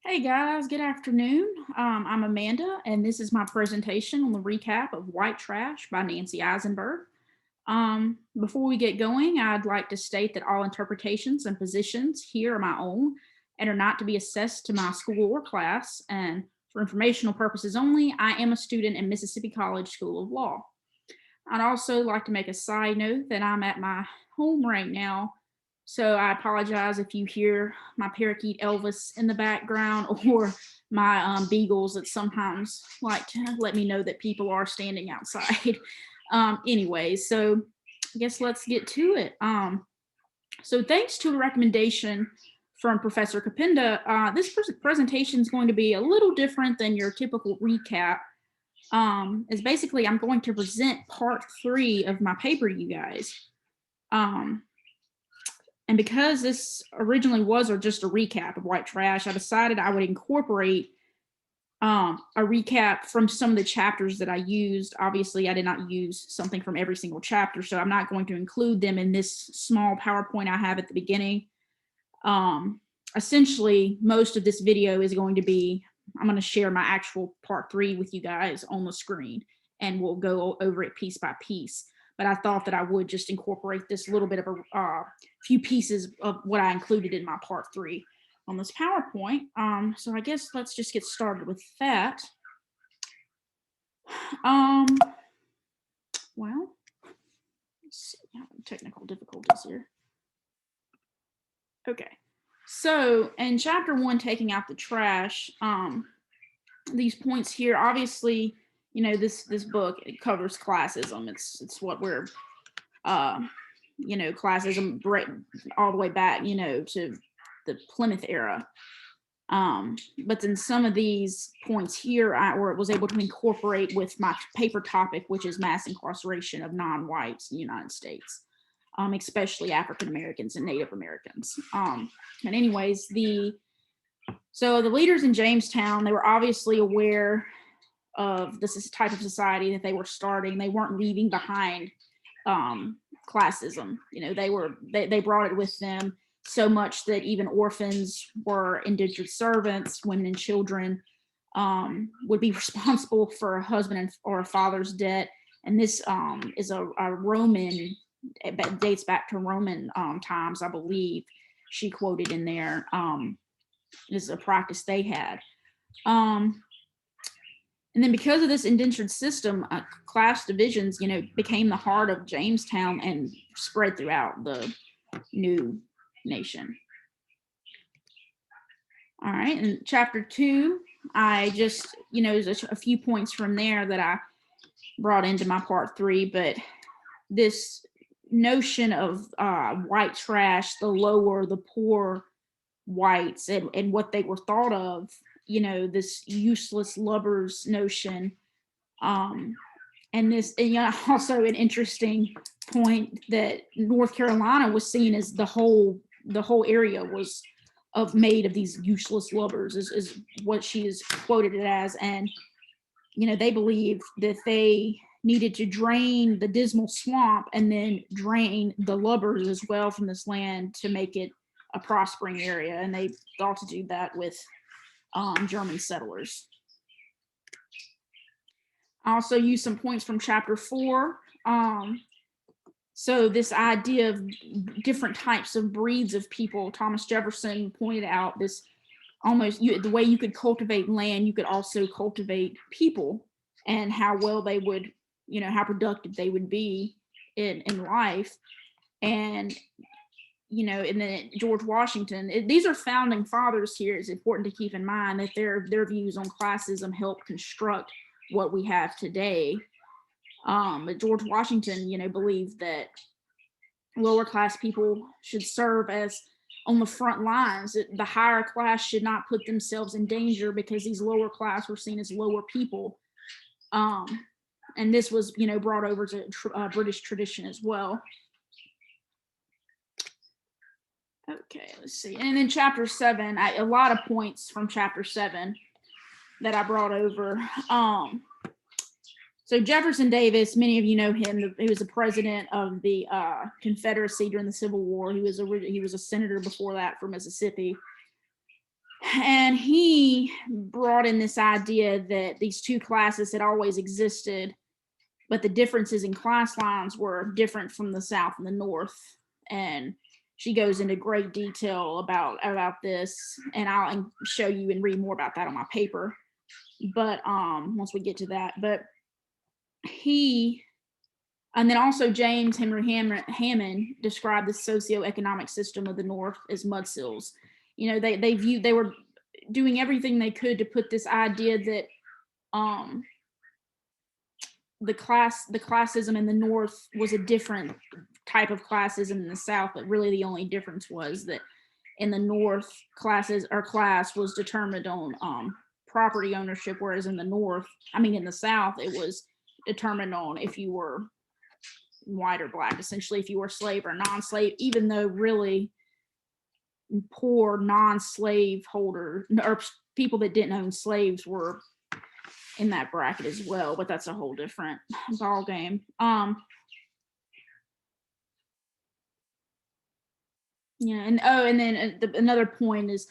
Hey guys, good afternoon. I'm Amanda, and this is my presentation on the recap of White Trash by Nancy Isenberg. Before we get going, I'd like to state that all interpretations and positions here are my own and are not to be assessed to my school or class. And for informational purposes only, I am a student in Mississippi College School of Law. I'd also like to make a side note that I'm at my home right now, so I apologize if you hear my parakeet Elvis in the background or my beagles that sometimes like to let me know that people are standing outside. Anyways, so I guess let's get to it. So thanks to a recommendation from Professor Kapinda, this presentation is going to be a little different than your typical recap. Is basically I'm going to present part 3 of my paper to you guys. And because this originally was or just a recap of White Trash, I decided I would incorporate a recap from some of the chapters that I used. Obviously, I did not use something from every single chapter, so I'm not going to include them in this small PowerPoint I have at the beginning. Essentially, most of this video is going to be, I'm going to share my actual part 3 with you guys on the screen, and we'll go over it piece by piece. But I thought that I would just incorporate this little bit of a few pieces of what I included in my part 3 on this PowerPoint. So I guess let's just get started with that. Well, let's see, having technical difficulties here. Okay, so in chapter 1, taking out the trash, these points here, obviously, you know, this book, it covers classism. It's what we're you know, classism all the way back, you know, to the Plymouth era. But then some of these points here I was able to incorporate with my paper topic, which is mass incarceration of non-whites in the United States, especially African Americans and Native Americans. And anyways, so the leaders in Jamestown, they were obviously aware of this type of society that they were starting. They weren't leaving behind classism. You know, they brought it with them so much that even orphans were indentured servants. Women and children would be responsible for a husband or a father's debt. And this is a Roman, it dates back to Roman times, I believe. She quoted in there, is a practice they had. And then because of this indentured system, class divisions, you know, became the heart of Jamestown and spread throughout the new nation. All right, in chapter 2, I just, you know, there's a few points from there that I brought into my part 3, but this notion of white trash, the lower, the poor whites, and what they were thought of, you know, this useless lubbers notion. And this, and yeah, also an interesting point that North Carolina was seen as the whole area was made of these useless lubbers is what she is quoted it as. And, you know, they believed that they needed to drain the dismal swamp and then drain the lubbers as well from this land to make it a prospering area. And they thought to do that with German settlers. I also use some points from chapter 4. So this idea of different types of breeds of people, Thomas Jefferson pointed out this almost the way you could cultivate land, you could also cultivate people, and how well they would, you know, how productive they would be in life. And, you know, and then George Washington, these are founding fathers here. It's important to keep in mind that their views on classism helped construct what we have today. But George Washington, you know, believed that lower class people should serve as on the front lines. The higher class should not put themselves in danger because these lower class were seen as lower people. And this was, you know, brought over to British tradition as well. Okay, let's see. And then chapter 7, a lot of points from chapter 7 that I brought over. So Jefferson Davis, many of you know him. He was the president of the Confederacy during the Civil War. He was a senator before that for Mississippi. And he brought in this idea that these two classes had always existed, but the differences in class lines were different from the South and the North. And she goes into great detail about this, and I'll show you and read more about that on my paper. But once we get to that, but and then also James Henry Hammond described the socioeconomic system of the North as mudsills. You know, they were doing everything they could to put this idea that the classism in the North was a different type of classism in the South, but really the only difference was that in the North, class was determined on property ownership, whereas in the South, it was determined on if you were white or black, essentially if you were a slave or non-slave, even though really poor non-slave holders or people that didn't own slaves were in that bracket as well, but that's a whole different ball game. Yeah, and then another point is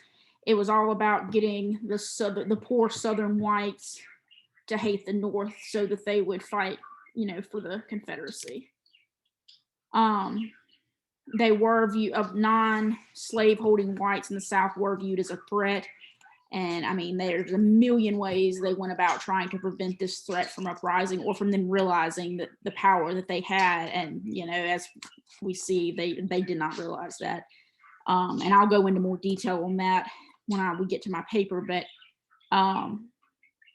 it was all about getting the poor Southern whites to hate the North so that they would fight, for the Confederacy. They were viewed of non-slaveholding whites in the South were viewed as a threat. And I mean, there's a million ways they went about trying to prevent this threat from uprising or from them realizing that the power that they had. And, as we see, they did not realize that. And I'll go into more detail on that when we get to my paper. But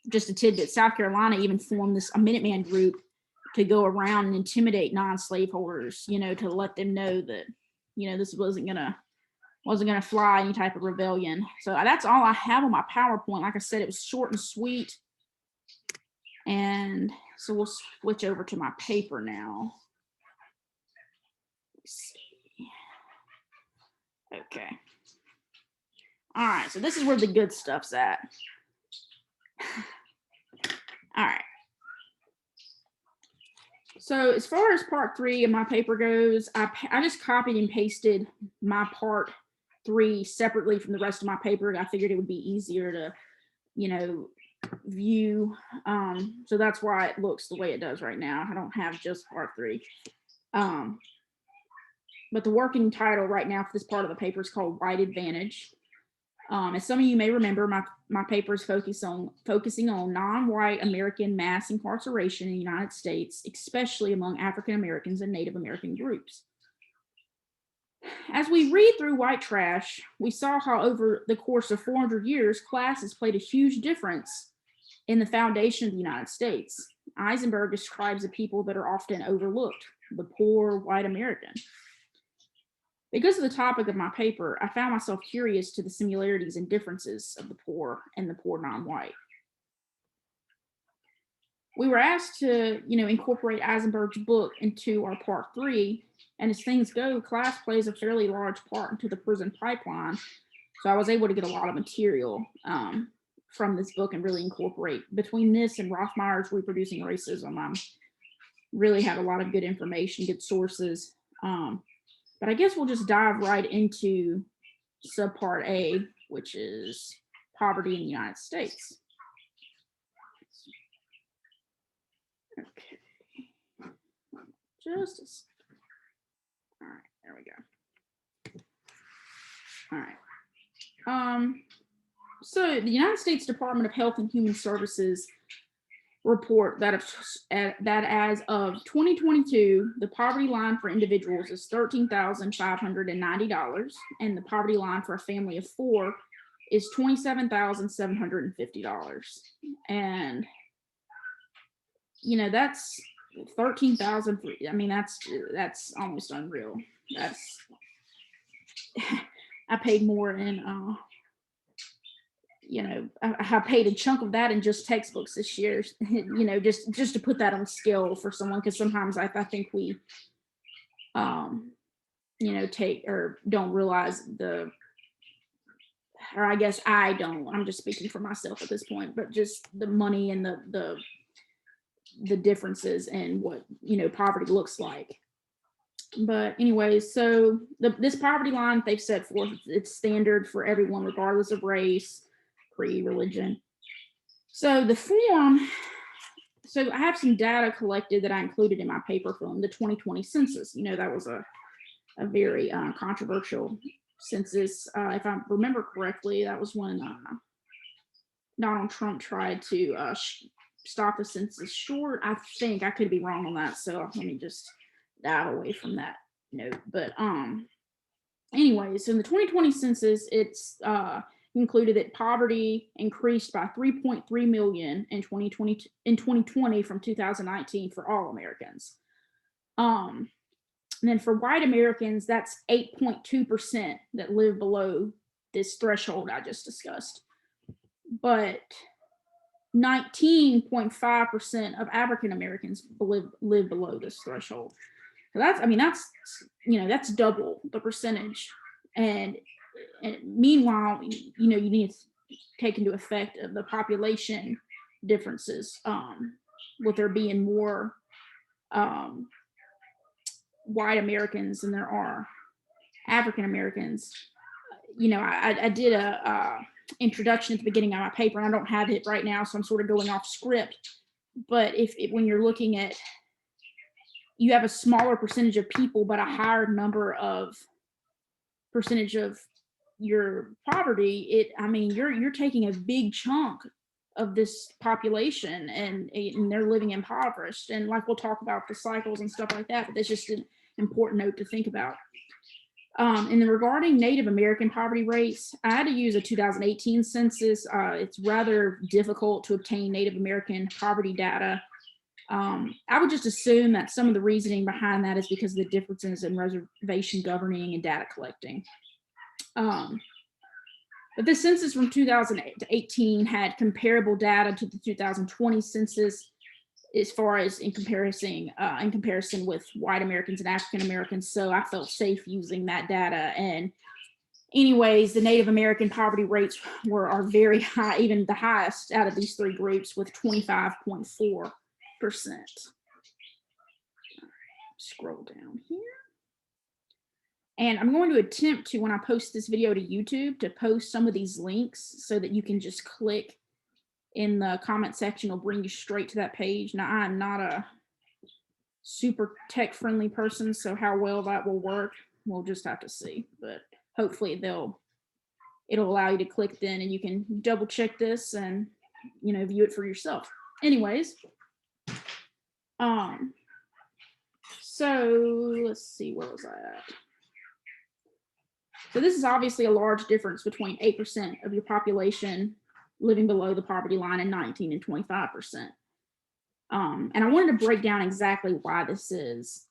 just a tidbit, South Carolina even formed a Minuteman group to go around and intimidate non-slaveholders, to let them know that, this wasn't gonna fly any type of rebellion. So that's all I have on my PowerPoint. Like I said, it was short and sweet. And so we'll switch over to my paper now. Let's see. Okay. All right, so this is where the good stuff's at. All right. So as far as part 3 of my paper goes, I just copied and pasted my part 3 separately from the rest of my paper. I figured it would be easier to, view. So that's why it looks the way it does right now. I don't have just part 3. But the working title right now for this part of the paper is called White Advantage. As some of you may remember, my paper is focusing on non-white American mass incarceration in the United States, especially among African Americans and Native American groups. As we read through White Trash, we saw how over the course of 400 years, class has played a huge difference in the foundation of the United States. Isenberg describes the people that are often overlooked, the poor white American. Because of the topic of my paper, I found myself curious to the similarities and differences of the poor and the poor non-white. We were asked to, incorporate Isenberg's book into our part 3, and as things go, class plays a fairly large part into the prison pipeline. So I was able to get a lot of material from this book and really incorporate between this and Roithmayr's Reproducing Racism. I really have a lot of good information, good sources. But I guess we'll just dive right into subpart A, which is poverty in the United States. Okay. Just a second. All right, there we go. All right. So the United States Department of Health and Human Services report that as of 2022, the poverty line for individuals is $13,590, and the poverty line for a family of 4 is $27,750. And that's 13,000. I mean, that's almost unreal. I paid more in I paid a chunk of that in just textbooks this year, just to put that on scale for someone, because sometimes I think we, take or don't realize or I guess I don't, I'm just speaking for myself at this point, but just the money and the differences in what, poverty looks like. But anyways, so this poverty line they've set forth, it's standard for everyone, regardless of race, creed, religion. So the form, so I have some data collected that I included in my paper from the 2020 census. That was a very controversial census. If I remember correctly, that was when Donald Trump tried to stop the census short. I think I could be wrong on that, so let me just dive away from that note. But anyways, so in the 2020 census, it's included that poverty increased by 3.3 million in 2020 from 2019 for all Americans. And then for white Americans, that's 8.2% that live below this threshold I just discussed. But 19.5% of African Americans live below this threshold. So that's double the percentage. And meanwhile, you need to take into effect of the population differences, with there being more white Americans than there are African Americans. I did a introduction at the beginning of my paper, and I don't have it right now, so I'm sort of going off script. But when you're looking at, you have a smaller percentage of people, but a higher percentage of your poverty, you're taking a big chunk of this population, and they're living impoverished. And like we'll talk about the cycles and stuff like that, but that's just an important note to think about. And then regarding Native American poverty rates, I had to use a 2018 census. It's rather difficult to obtain Native American poverty data. I would just assume that some of the reasoning behind that is because of the differences in reservation governing and data collecting. But this census from 2018 had comparable data to the 2020 census, as far as in comparison with white Americans and African Americans. So I felt safe using that data. And anyways, the Native American poverty rates are very high, even the highest out of these three groups, with 25.4%. Scroll down here. And I'm going to attempt to, when I post this video to YouTube, to post some of these links so that you can just click in the comment section. It'll bring you straight to that page. Now, I'm not a super tech-friendly person, so how well that will work, we'll just have to see. But hopefully it'll allow you to click then, and you can double check this and view it for yourself. Anyways, so let's see, where was I at? So this is obviously a large difference between 8% of your population living below the poverty line and 19 and 25%. And I wanted to break down exactly why this is.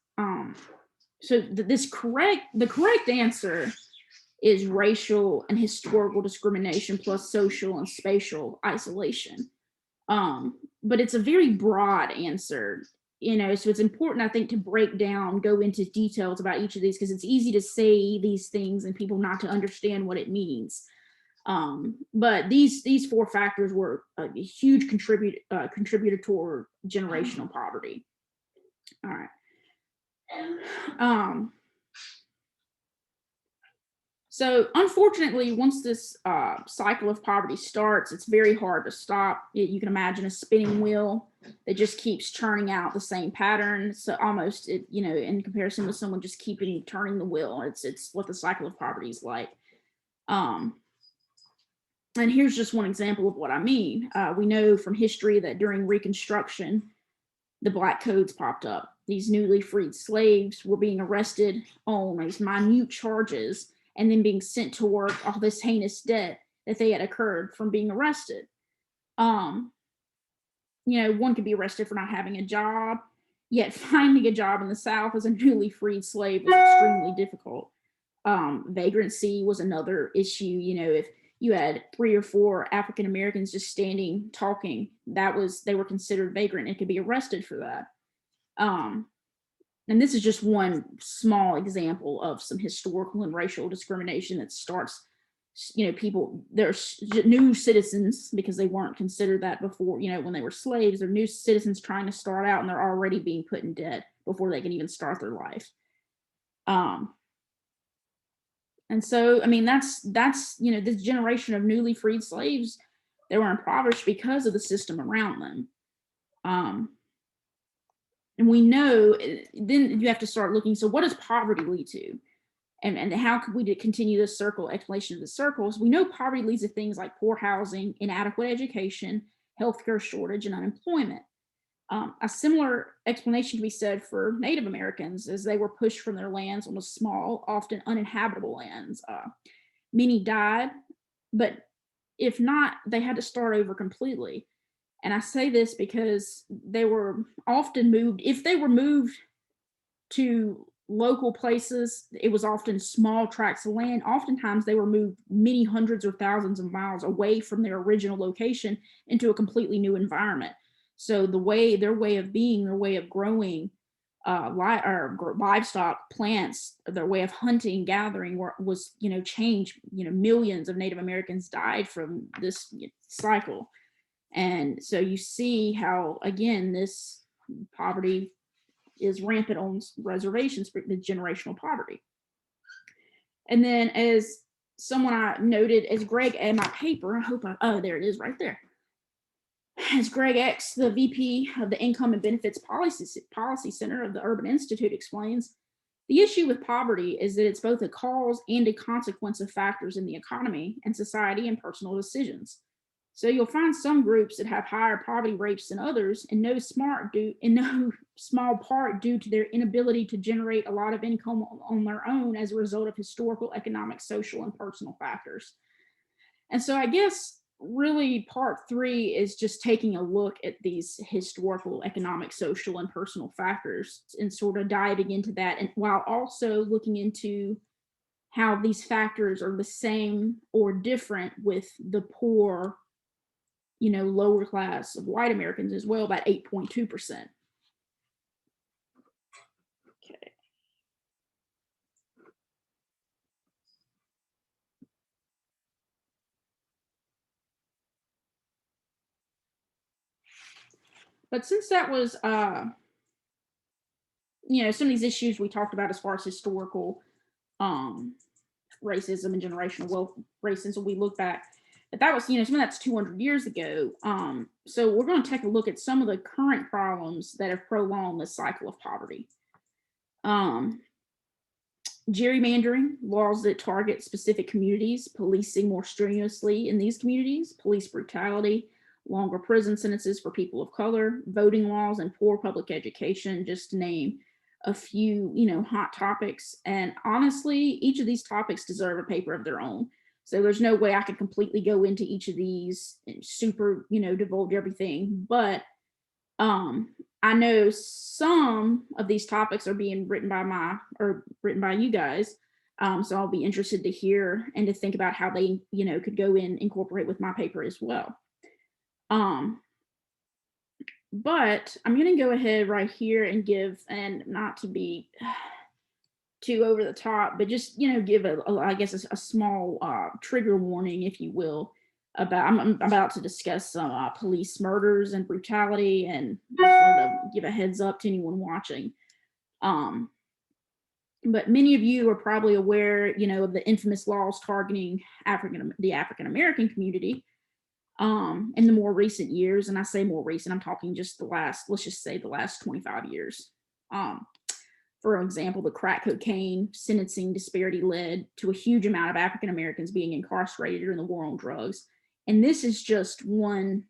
So the correct answer is racial and historical discrimination plus social and spatial isolation. But it's a very broad answer, so it's important, I think, to go into details about each of these, because it's easy to say these things and people not to understand what it means. But these four factors were a huge contributor toward generational poverty. All right. So unfortunately, once this cycle of poverty starts, it's very hard to stop. You can imagine a spinning wheel that just keeps churning out the same pattern. So almost, in comparison with someone just keeping turning the wheel, it's what the cycle of poverty is like. And here's just one example of what I mean. We know from history that during Reconstruction, the Black Codes popped up. These newly freed slaves were being arrested on these minute charges and then being sent to work all this heinous debt that they had occurred from being arrested. One could be arrested for not having a job, yet finding a job in the South as a newly freed slave was extremely difficult. Vagrancy was another issue. If you had 3 or 4 African Americans just standing talking, they were considered vagrant and could be arrested for that. And this is just one small example of some historical and racial discrimination that starts, there's new citizens, because they weren't considered that before, when they were slaves. They're new citizens trying to start out, and they're already being put in debt before they can even start their life. And so, I mean, that's this generation of newly freed slaves, they were impoverished because of the system around them. Um, and we know then you have to start looking. So, what does poverty lead to? And how could we continue this explanation of the circles? We know poverty leads to things like poor housing, inadequate education, healthcare shortage, and unemployment. A similar explanation can be said for Native Americans, as they were pushed from their lands on small, often uninhabitable lands. Many died, but if not, they had to start over completely. And I say this because they were often moved, if they were moved to local places, it was often small tracts of land. Oftentimes, they were moved many hundreds or thousands of miles away from their original location into a completely new environment. So their way of being, their way of growing livestock, plants, their way of hunting, gathering was changed. Millions of Native Americans died from this cycle, and so you see how again this poverty is rampant on reservations for the generational poverty. And then, as someone I noted, as Greg in my paper, oh, there it is right there. As Greg X, the VP of the Income and Benefits Policy Center of the Urban Institute, explains, the issue with poverty is that it's both a cause and a consequence of factors in the economy and society and personal decisions. So you'll find some groups that have higher poverty rates than others, in no small part due to their inability to generate a lot of income on their own as a result of historical, economic, social, and personal factors. And so I guess really part 3 is just taking a look at these historical, economic, social, and personal factors and sort of diving into that, and while also looking into how these factors are the same or different with the poor, lower class of white Americans as well, about 8.2%. Okay. But since that was, some of these issues we talked about as far as historical racism and generational racism, we look back, but that was, some of that's 200 years ago. So we're going to take a look at some of the current problems that have prolonged this cycle of poverty. Gerrymandering, laws that target specific communities, policing more strenuously in these communities, police brutality, longer prison sentences for people of color, voting laws, and poor public education, just to name a few, hot topics. And honestly, each of these topics deserve a paper of their own. So there's no way I could completely go into each of these and super, divulge everything. But I know some of these topics are being written by you guys. So I'll be interested to hear and to think about how they, could go incorporate with my paper as well. But I'm going to go ahead right here and give, and not to be too over the top, but just, give a small trigger warning, if you will, about I'm about to discuss some police murders and brutality, and just wanted to give a heads up to anyone watching. But many of you are probably aware, of the infamous laws targeting the African American community in the more recent years. And I say more recent, I'm talking just let's just say the last 25 years. For example, the crack cocaine sentencing disparity led to a huge amount of African Americans being incarcerated during the war on drugs. And this is just one,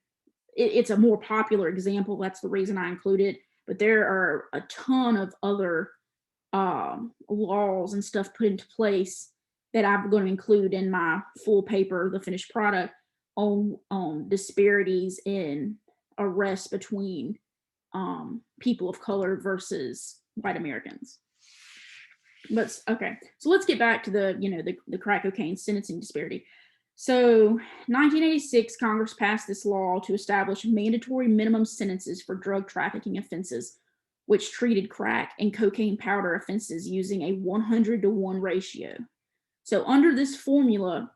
it's a more popular example. That's the reason I include it. But there are a ton of other laws and stuff put into place that I'm going to include in my full paper, the finished product, on disparities in arrests between people of color versus white Americans. But okay, so let's get back to the crack cocaine sentencing disparity. So 1986, Congress passed this law to establish mandatory minimum sentences for drug trafficking offenses, which treated crack and cocaine powder offenses using a 100-to-1 ratio. So under this formula,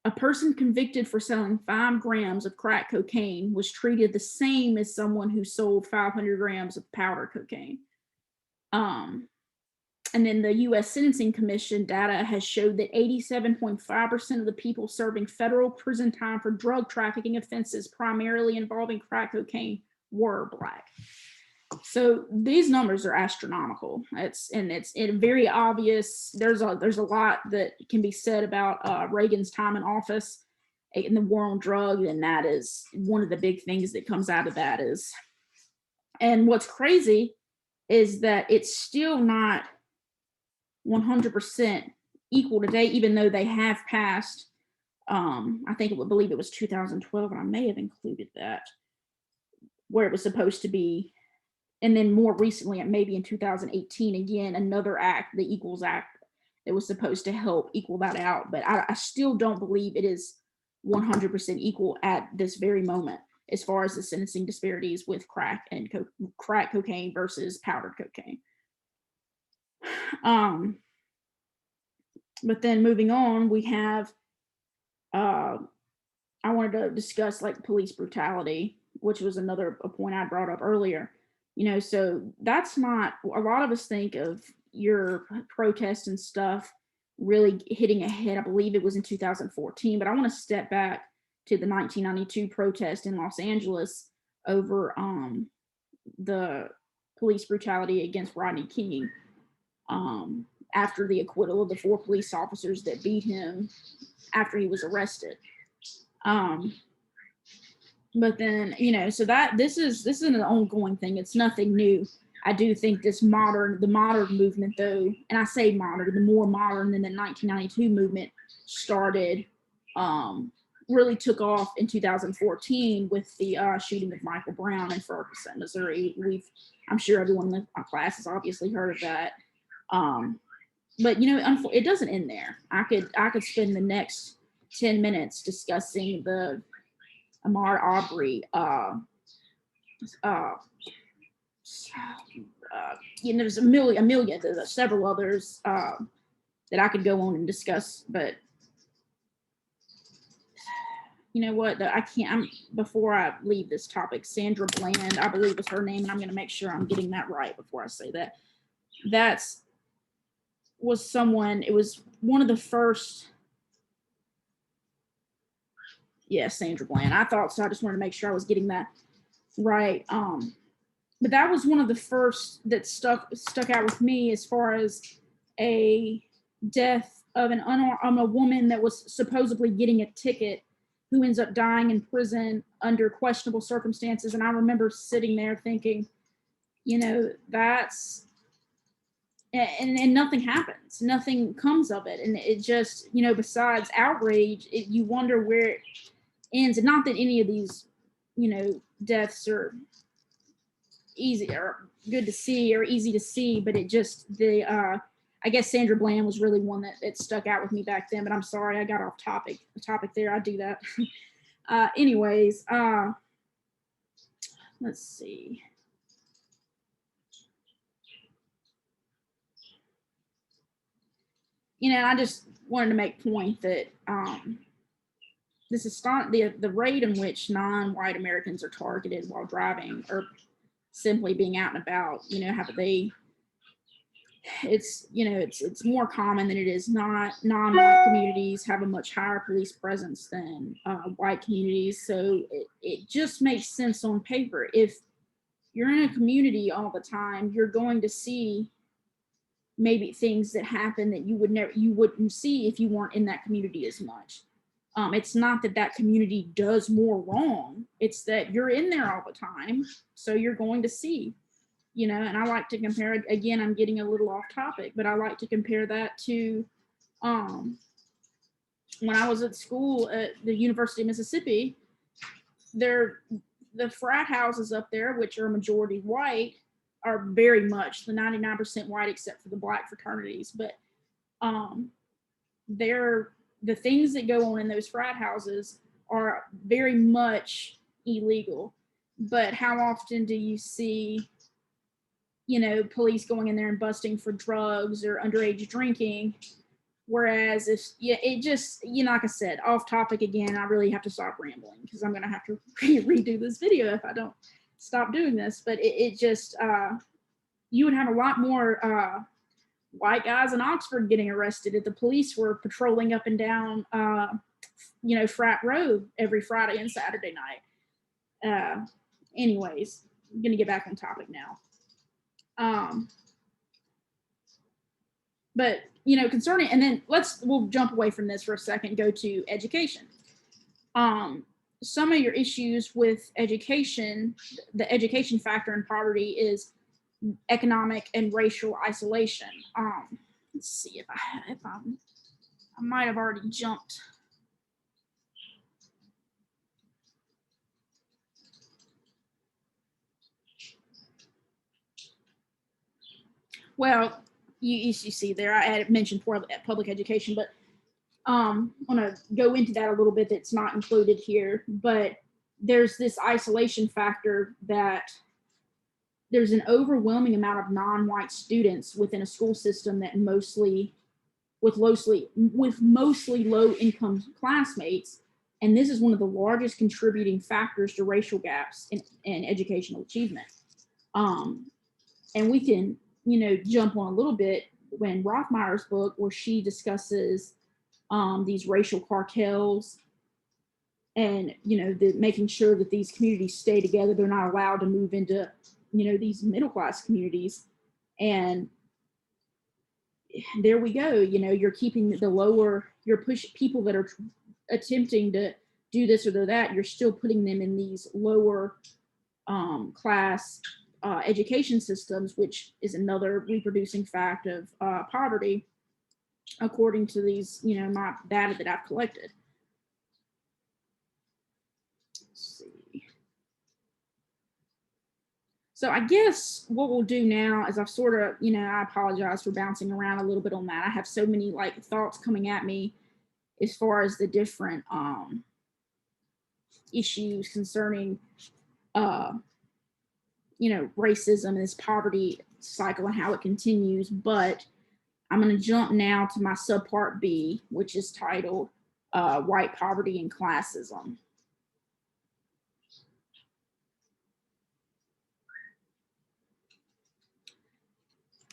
a person convicted for selling 5 grams of crack cocaine was treated the same as someone who sold 500 grams of powder cocaine. And then the U.S. Sentencing Commission data has showed that 87.5% of the people serving federal prison time for drug trafficking offenses primarily involving crack cocaine were Black. So these numbers are astronomical. It's very obvious. There's a lot that can be said about Reagan's time in office in the war on drugs, and that is one of the big things that comes out of that is. And what's crazy is that it's still not 100% equal today, even though they have passed. I believe it was 2012, and I may have included that where it was supposed to be. And then more recently, maybe in 2018, again, another act, the Equals Act, that was supposed to help equal that out. But I still don't believe it is 100% equal at this very moment, as far as the sentencing disparities with crack and crack cocaine versus powdered cocaine. But then moving on, we have, I wanted to discuss like police brutality, which was a point I brought up earlier. So that's not, a lot of us think of your protests and stuff really hitting a head. I believe it was in 2014, but I want to step back to the 1992 protest in Los Angeles over the police brutality against Rodney King. After the acquittal of the 4 police officers that beat him after he was arrested. But then, so this is an ongoing thing. It's nothing new. I do think the modern movement, though, and I say modern, the more modern than the 1992 movement started, really took off in 2014 with the shooting of Michael Brown in Ferguson, Missouri. I'm sure everyone in my class has obviously heard of that. But it doesn't end there. I could spend the next 10 minutes discussing the Ahmaud Arbery, there's a million, there's several others that I could go on and discuss, but you know what? I can't. Before I leave this topic, Sandra Bland, I believe is her name, and I'm going to make sure I'm getting that right before I say that. It was one of the first. Yeah, Sandra Bland. I thought so. I just wanted to make sure I was getting that right. But that was one of the first that stuck out with me as far as a death of a woman that was supposedly getting a ticket, who ends up dying in prison under questionable circumstances. And I remember sitting there thinking, that's, and nothing happens. Nothing comes of it. And it just, besides outrage, you wonder where it ends. And not that any of these, deaths are easy or good to see or easy to see, but it just, I guess Sandra Bland was really one that stuck out with me back then, but I'm sorry, I got off topic there. I do that. Anyways, let's see. I just wanted to make point that this is the rate in which non-white Americans are targeted while driving or simply being out and about, it's more common than it is not. Non-white communities have a much higher police presence than white communities. So it just makes sense on paper. If you're in a community all the time, you're going to see maybe things that happen that you wouldn't see if you weren't in that community as much. It's not that community does more wrong. It's that you're in there all the time. So you're going to see, and I like to compare it, again, I'm getting a little off topic, but I like to compare that to when I was at school at the University of Mississippi. The frat houses up there, which are majority white, are very much the 99% white except for the Black fraternities. But the things that go on in those frat houses are very much illegal. But how often do you see, police going in there and busting for drugs or underage drinking? Whereas it just, like I said, off topic again, I really have to stop rambling because I'm going to have to redo this video if I don't stop doing this. But it just, you would have a lot more white guys in Oxford getting arrested if the police were patrolling up and down, Frat Row every Friday and Saturday night. Anyways, I'm going to get back on topic now. But, concerning, and then we'll jump away from this for a second, go to education. Some of your issues with education, the education factor in poverty is economic and racial isolation. Let's see if I might have already jumped. Well, you see there, I mentioned public education, but I want to go into that a little bit. That's not included here, but there's this isolation factor that there's an overwhelming amount of non-white students within a school system that mostly low-income classmates, and this is one of the largest contributing factors to racial gaps in educational achievement. And we can, jump on a little bit when Roithmayr's book, where she discusses these racial cartels and, making sure that these communities stay together. They're not allowed to move into, these middle-class communities. And there we go. You're keeping you're pushing people that are attempting to do this or that. You're still putting them in these lower class education systems, which is another reproducing fact of poverty, according to these, my data that I've collected. Let's see. So I guess what we'll do now is I've sort of, I apologize for bouncing around a little bit on that. I have so many thoughts coming at me as far as the different issues concerning racism and this poverty cycle and how it continues. But I'm going to jump now to my subpart B, which is titled White Poverty and Classism.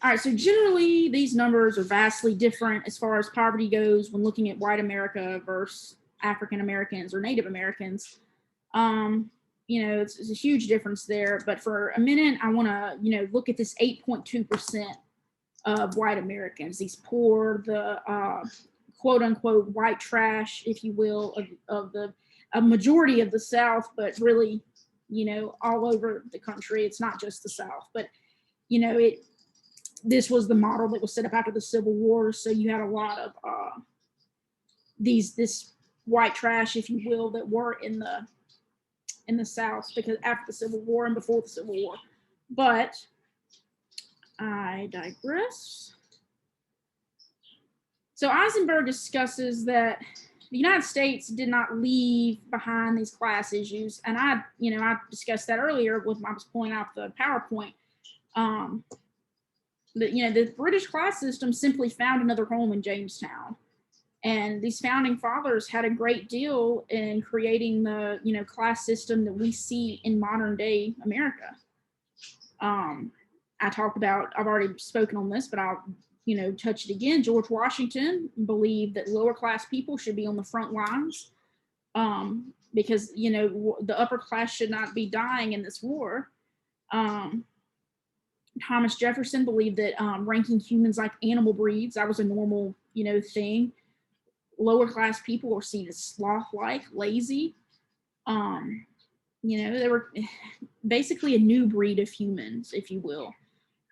All right, so generally these numbers are vastly different as far as poverty goes when looking at white America versus African Americans or Native Americans. It's a huge difference there. But for a minute, I want to, look at this 8.2% of white Americans, these poor, the quote unquote white trash, if you will, of a majority of the South, but really, all over the country. It's not just the South, but, this was the model that was set up after the Civil War. So you had a lot of this white trash, if you will, that were in the South, because after the Civil War and before the Civil War. But I digress. So Isenberg discusses that the United States did not leave behind these class issues. And I discussed that earlier when I was pulling out the PowerPoint. The British class system simply found another home in Jamestown. And these founding fathers had a great deal in creating the, class system that we see in modern day America. I've already spoken on this, but I'll, touch it again. George Washington believed that lower class people should be on the front lines because, the upper class should not be dying in this war. Thomas Jefferson believed that ranking humans like animal breeds, that was a normal, thing. Lower class people were seen as sloth-like, lazy. They were basically a new breed of humans, if you will.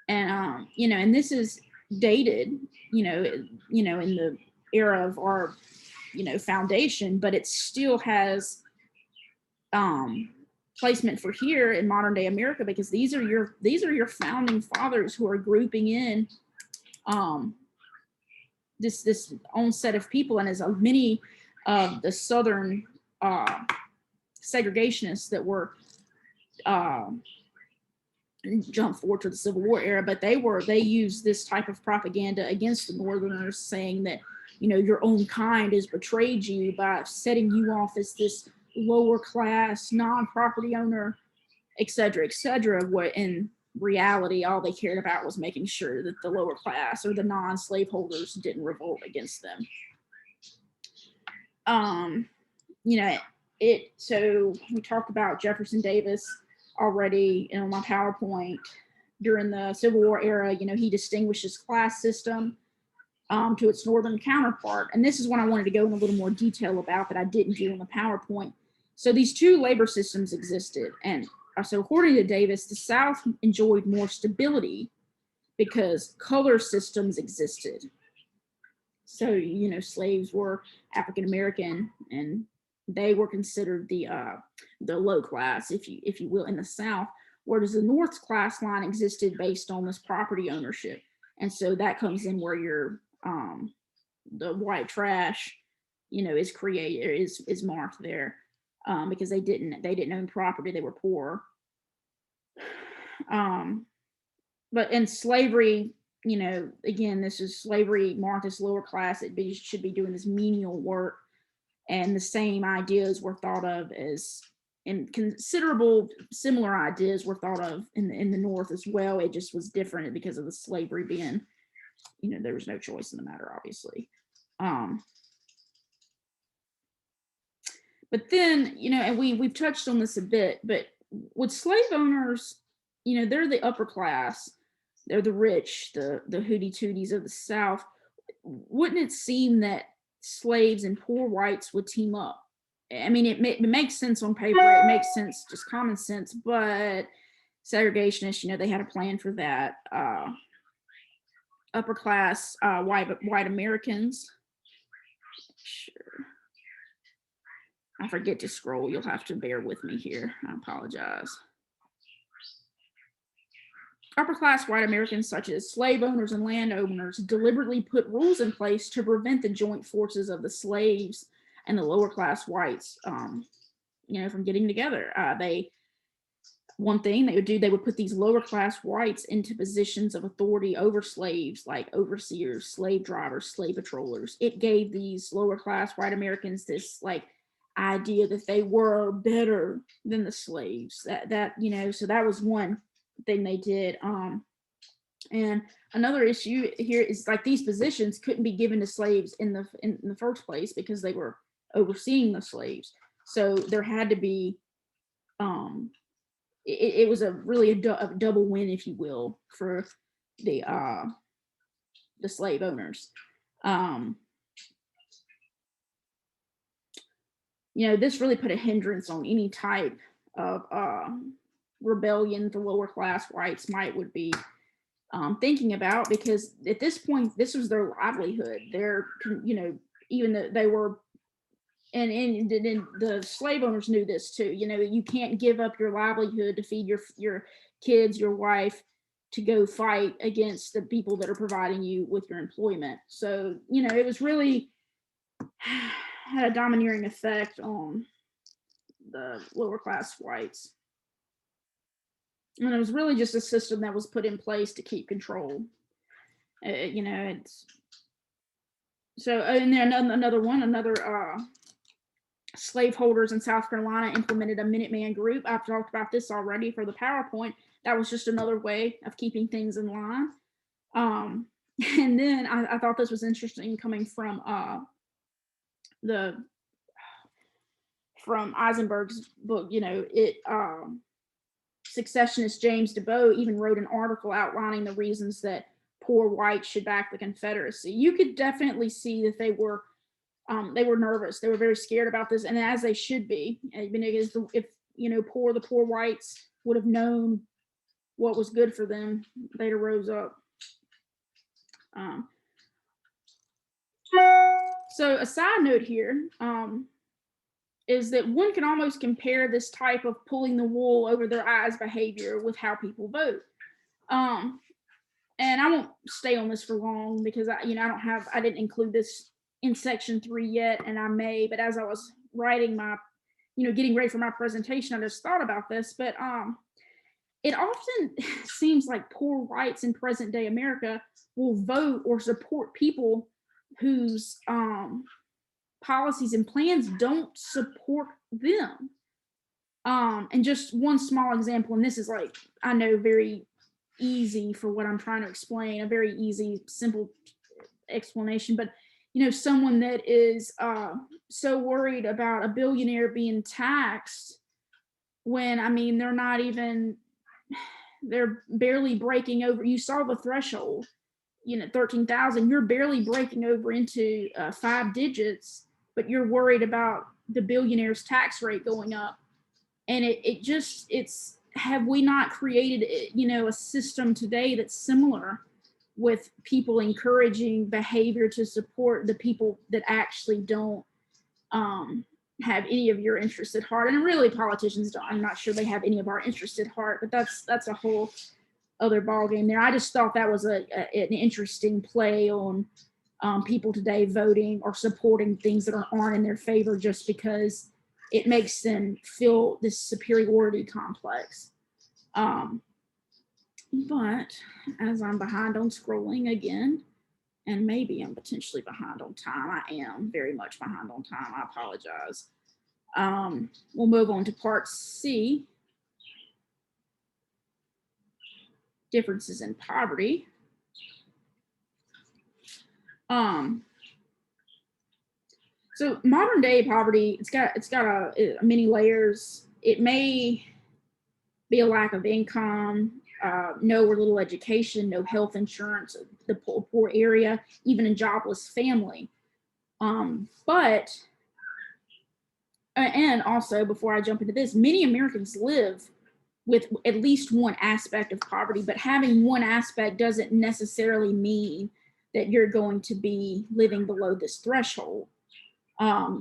And, and this is dated, in the era of our, foundation, but it still has placement for here in modern day America, because these are your founding fathers who are grouping in this own set of people. And as many of the Southern segregationists that were jump forward to the Civil War era, but they used this type of propaganda against the Northerners, saying that, your own kind has betrayed you by setting you off as this lower class, non-property owner, et cetera, et cetera. And reality, all they cared about was making sure that the lower class or the non-slaveholders didn't revolt against them. So we talked about Jefferson Davis already in my PowerPoint. During the Civil War era, he distinguished his class system to its northern counterpart. And this is what I wanted to go in a little more detail about that I didn't do in the PowerPoint. So these two labor systems existed. And so according to Davis, the South enjoyed more stability because color systems existed. So, slaves were African American and they were considered the low class, if you will, in the South, whereas the North's class line existed based on this property ownership. And so that comes in where your the white trash, is created, is marked there, because they didn't own property, they were poor. But in slavery, again, this is slavery marked as lower class. It should be doing this menial work, and the same ideas were thought of as, and considerable similar ideas were thought of in the North as well. It just was different because of the slavery being, there was no choice in the matter, obviously. But then, and we've touched on this a bit, but with slave owners, they're the upper class, they're the rich, the hootie tooties of the South. Wouldn't it seem that slaves and poor whites would team up? I mean, it makes sense on paper, it makes sense, just common sense, but segregationists, they had a plan for that. Upper class white Americans. Sure. I forget to scroll. You'll have to bear with me here. I apologize. Upper class white Americans, such as slave owners and landowners, deliberately put rules in place to prevent the joint forces of the slaves and the lower class whites, from getting together. One thing they would do, they would put these lower class whites into positions of authority over slaves, like overseers, slave drivers, slave patrollers. It gave these lower class white Americans this idea that they were better than the slaves. So that was one thing they did. And another issue here is these positions couldn't be given to slaves in the first place because they were overseeing the slaves. So there had to be it was a really a double win, if you will, for the slave owners. This really put a hindrance on any type of rebellion the lower class whites would be thinking about, because at this point, this was their livelihood. They're, even though they were, and the slave owners knew this too. You can't give up your livelihood to feed your kids, your wife, to go fight against the people that are providing you with your employment. So, it was really had a domineering effect on the lower class whites. And it was really just a system that was put in place to keep control. It's so, and then another slaveholders in South Carolina implemented a Minuteman group. I've talked about this already for the PowerPoint. That was just another way of keeping things in line. And then I thought this was interesting coming from Isenberg's book. Secessionist James DeBow even wrote an article outlining the reasons that poor whites should back the Confederacy. You could definitely see that they were nervous. They were very scared about this, and as they should be. If the poor whites would have known what was good for them, they'd have rose up. So a side note here is that one can almost compare this type of pulling the wool over their eyes behavior with how people vote. And I won't stay on this for long because I didn't include this in section 3 yet, and I may, but as I was writing my, getting ready for my presentation, I just thought about this. But it often seems like poor whites in present day America will vote or support people whose policies and plans don't support them. And just one small example, and this is I know very easy for what I'm trying to explain, a very easy, simple explanation. But, you know, someone that is so worried about a billionaire being taxed when, I mean, they're not even, they're barely breaking over. You saw the threshold, you know, 13,000, you're barely breaking over into 5 digits, but you're worried about the billionaire's tax rate going up. And it's, have we not created, you know, a system today that's similar, with people encouraging behavior to support the people that actually don't have any of your interests at heart? And really, politicians don't, I'm not sure they have any of our interests at heart, but that's a whole other ballgame there. I just thought that was an interesting play on people today voting or supporting things that aren't in their favor, just because it makes them feel this superiority complex. But as I'm behind on scrolling again, and maybe I'm potentially behind on time, I am very much behind on time. I apologize. We'll move on to part C, differences in poverty. So modern day poverty, it's got many layers. It may be a lack of income, no or little education, no health insurance, the poor area, even a jobless family. But and also, before I jump into this, many Americans live with at least one aspect of poverty, but having one aspect doesn't necessarily mean that you're going to be living below this threshold.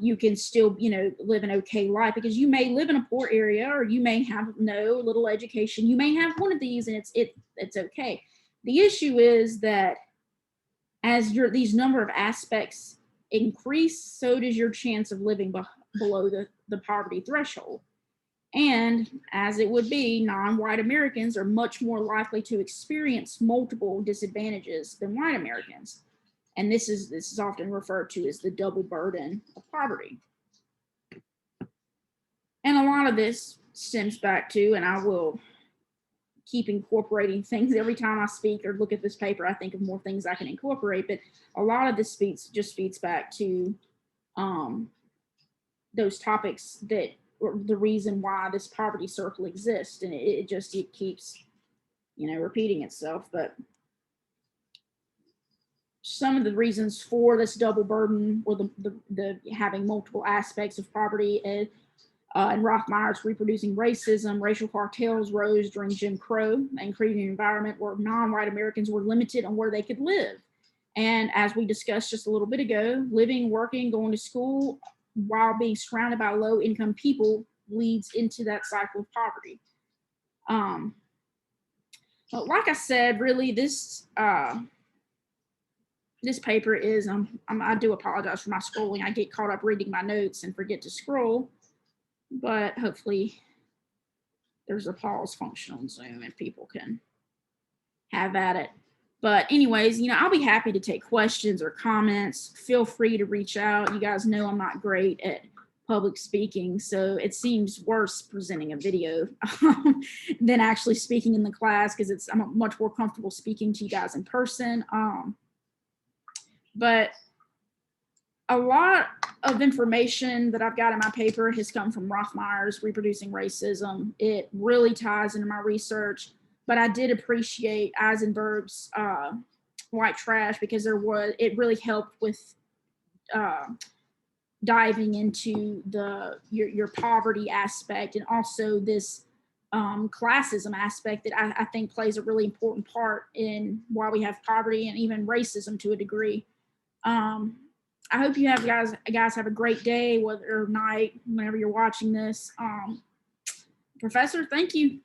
You can still, you know, live an okay life, because you may live in a poor area, or you may have no little education. You may have one of these, and it's okay. The issue is that as these number of aspects increase, so does your chance of living below the poverty threshold. And as it would be, non-white Americans are much more likely to experience multiple disadvantages than white Americans. And this is often referred to as the double burden of poverty. And a lot of this stems back to, and I will keep incorporating things every time I speak or look at this paper, I think of more things I can incorporate, but a lot of this just feeds back to those topics that are the reason why this poverty circle exists. And it keeps, you know, repeating itself. But some of the reasons for this double burden, or the having multiple aspects of poverty, and Roithmayr's reproducing racism. Racial cartels rose during Jim Crow and creating an environment where non-white Americans were limited on where they could live. And as we discussed just a little bit ago, living, working, going to school while being surrounded by low-income people leads into that cycle of poverty. But like I said, really, this paper is, I do apologize for my scrolling. I get caught up reading my notes and forget to scroll, but hopefully there's a pause function on Zoom and people can have at it. But anyways, you know, I'll be happy to take questions or comments. Feel free to reach out. You guys know I'm not great at public speaking, so it seems worse presenting a video than actually speaking in the class, because I'm much more comfortable speaking to you guys in person. But a lot of information that I've got in my paper has come from Roithmayr's Reproducing Racism. It really ties into my research, but I did appreciate Isenberg's White Trash, because it really helped with diving into your poverty aspect, and also this classism aspect that I think plays a really important part in why we have poverty and even racism to a degree. I hope you guys have a great day, whether or night, whenever you're watching this. Professor, thank you.